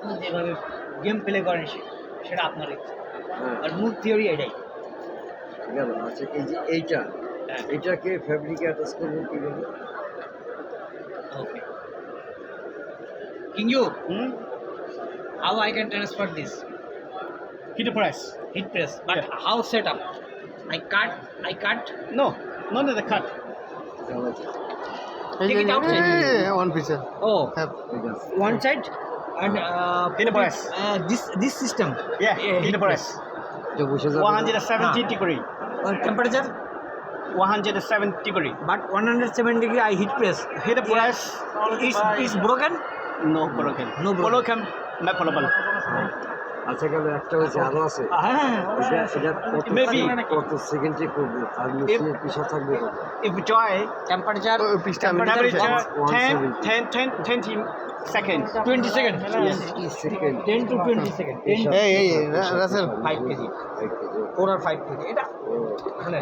আপনি যেভাবে game play করেন সেটা আপনার ইচ্ছা। আর মূল থিওরি এটাই। গেল। আচ্ছা এই যে এইটা হ্যাঁ, এটাকে ফ্যাব্রিকে অ্যাটাচ করবো কিভাবে? ওকে। Kingu, Hmm? how I can transfer this Hit the press. heat press, but Yeah. how set up? I cut. No, not at the cut. Take it outside. one piece. Oh, Have one side and Hit the press. this system. Yeah, hit the press. এটা বসে যাবে 170 degree. Temperature, 107 degree. but 107 degree I heat press. Hit the press. Is broken? No broken. No broken. Broken. Not probable. আচ্ছা গেল একটা হয়েছে আরো আছে এটা কত Maybe. কত সেকেন্ডে করবো তার মেশিনের পিছা থাকবে কত? If joy, Temperature. piece time. temperature 170. 20 seconds. 20 seconds. Yes. Second 10 to 20 seconds. 10 Hey, Russell. 5 kg. 4 or 5 kg. এটা ও মানে